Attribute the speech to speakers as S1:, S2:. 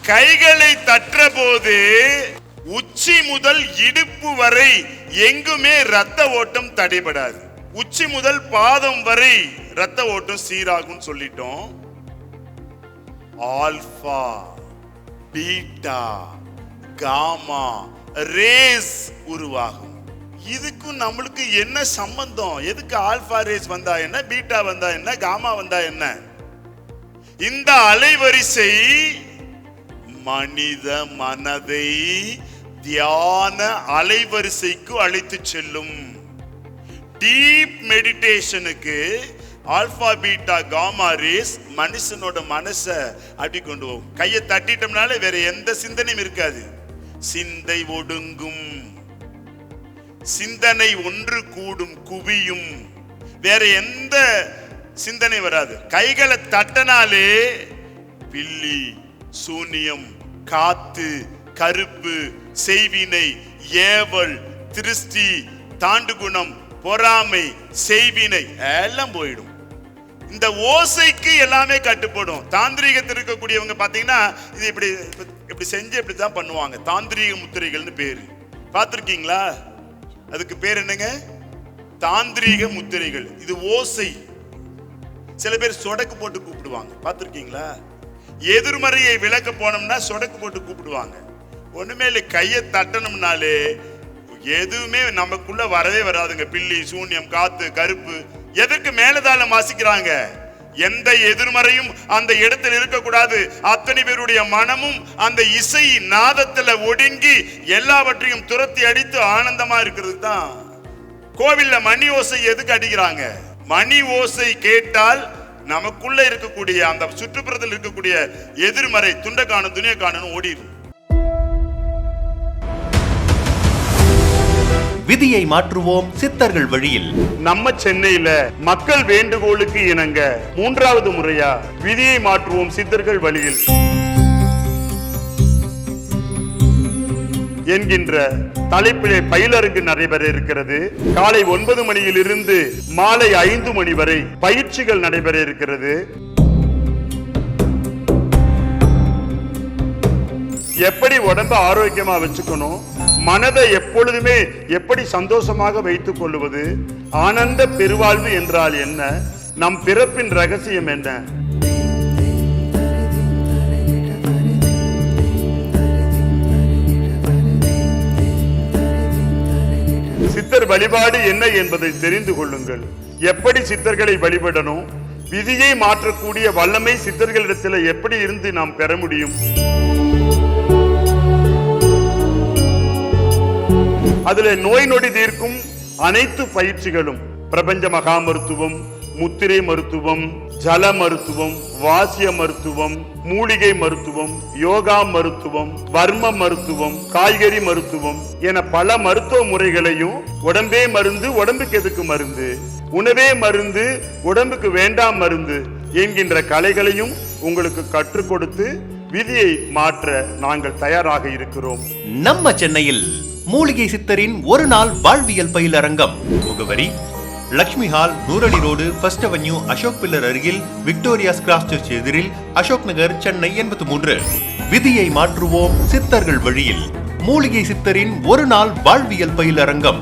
S1: கைகளை தட்டுற போது உச்சி முதல் இடுப்பு வரை எங்குமே ரத்த ஓட்டம் தடைபடாது. உச்சி முதல் பாதம் வரை ரத்த ஓட்டம் சீராகும் சொல்லிட்டோம். ஆல்பா, பீட்டா, காமா ரேஸ் உருவாகும். இதுக்கும் நம்மளுக்கு என்ன சம்பந்தம்? எதுக்கு ஆல்பா ரேஸ் வந்தா என்ன, பீட்டா வந்தா என்ன, காமா வந்தா என்ன? இந்த அலைவரிசை மனித மனதை தியான அலைவரிசைக்கு அழைத்து செல்லும். டீப் மெடிடேஷனுக்கு ஆல்பா பீட்டா காமா ரேஸ் மனுஷனோட மனசை அப்படி கொண்டு போகும். கையை தட்டிட்டோம்னாலே வேற எந்த சிந்தனையும் இருக்காது. சிந்தை ஒடுங்கும், சிந்தனை ஒன்று கூடும், குவியும், வேற எந்த சிந்தனை வராது. கைகளை தட்டனாலே பில்லி, சூனியம், காத்து, கருப்பு, செய்வினை, ஏவல், திருஷ்டி, தாண்டுகுணம், பொறாமை, செய்வினை எல்லாம் போயிடும். இந்த ஓசைக்கு எல்லாமே கட்டுப்படும். தாந்திரீகத்தில் இருக்கக்கூடியவங்க பாத்தீங்கன்னா இது இப்படி இப்படி செஞ்சு இப்படிதான் பண்ணுவாங்க. தாந்திரீக முத்திரைகள்னு பேரு. பார்த்திருக்கீங்களா? அதுக்கு பேர் என்னங்க? தாந்திரீக முத்திரைகள். இது ஓசை. சில பேர் சொடக்கு போட்டு கூப்பிடுவாங்க. பார்த்திருக்கீங்களா? எதிர்மறையை விளக்க போனோம்னா சொடக்கு போட்டு கூப்பிடுவாங்க. ஒண்ணுமே இல்லை, கையை தட்டணும்னாலே எதுவுமே நமக்குள்ள வரவே வராதுங்க. பில்லி, சூன்யம், காத்து, கருப்பு எதற்கு மேலதாளம் வாசிக்கிறாங்க? எந்த எதிர்மறையும் அந்த இடத்தில் இருக்கக்கூடாது. அத்தனை பேருடைய மனமும் அந்த இசை நாதத்துல ஒடுங்கி எல்லாவற்றையும் துரத்தி அடித்து ஆனந்தமா இருக்கிறது தான். கோவில்ல மணி ஓசை எதுக்கு அடிக்கிறாங்க? மணி ஓசை கேட்டால் நமக்குள்ள இருக்கக்கூடிய அந்த சுற்றுப்புறத்தில் இருக்கக்கூடிய எதிர்மறை துண்ட காணும் துணிய காணும் ஓடிடும்.
S2: விதியை மாற்றுவோம் சித்தர்கள் வழியில்.
S1: நம்ம சென்னையில மக்கள் வேண்டுகோளுக்கு இணங்க 3வது முறையா விதியை மாற்றுவோம் சித்தர்கள் வழியில் என்கின்ற தலைப்பிலே பயிலரங்கு நடைபெற இருக்கிறது. காலை 9 மணியிலிருந்து மாலை 5 மணி வரை பயிற்சிகள் நடைபெற இருக்கிறது. எப்படி உடம்ப ஆரோக்கியமா வச்சுக்கணும், மனதை எப்பொழுதுமே எப்படி சந்தோஷமாக வைத்துக் கொள்வது, ஆனந்த பெருவாழ்வு என்றால் என்ன, நம் பிறப்பின் ரகசியம் என்ன, சித்தர் வழிபாடு என்ன என்பதை தெரிந்து கொள்ளுங்கள். எப்படி சித்தர்களை வழிபடணும், விதியை மாற்றக்கூடிய வல்லமை சித்தர்களிடத்தில் எப்படி இருந்து நாம் பெற முடியும், அதுல நோய் நொடி தீர்க்கும் அனைத்து பயிற்சிகளும், பிரபஞ்ச மகா மருத்துவம், முத்திரை மருத்துவம், ஜல மருத்துவம், வாசிய மருத்துவம், மூலிகை மருத்துவம், யோகா மருத்துவம், வர்ம மருத்துவம், காய்கறி மருத்துவம் என பல மருத்துவ முறைகளையும், உடம்பே மருந்து உடம்புக்கு எதுக்கு மருந்து, உணவே மருந்து உடம்புக்கு வேண்டாம் மருந்து என்கின்ற கலைகளையும் உங்களுக்கு கற்றுக் கொடுத்து விதியை மாற்ற நாங்கள் தயாராக இருக்கிறோம்.
S2: நம்ம சென்னையில் மூலிகை சித்தரின் ஒரு நாள் வாழ்வியல் பயிலரங்கம். முகவரி லக்ஷ்மி ஹால், நூறடி road, first avenue, Ashok pillar அருகில், விக்டோரியாஸ் கிராஸ் சர்ச் எதிரில், அசோக் நகர், சென்னை 83. விதியை மாற்றுவோம் சித்தர்கள் வழியில் மூலிகை சித்தரின் ஒரு நாள் வாழ்வியல் பயிலரங்கம்.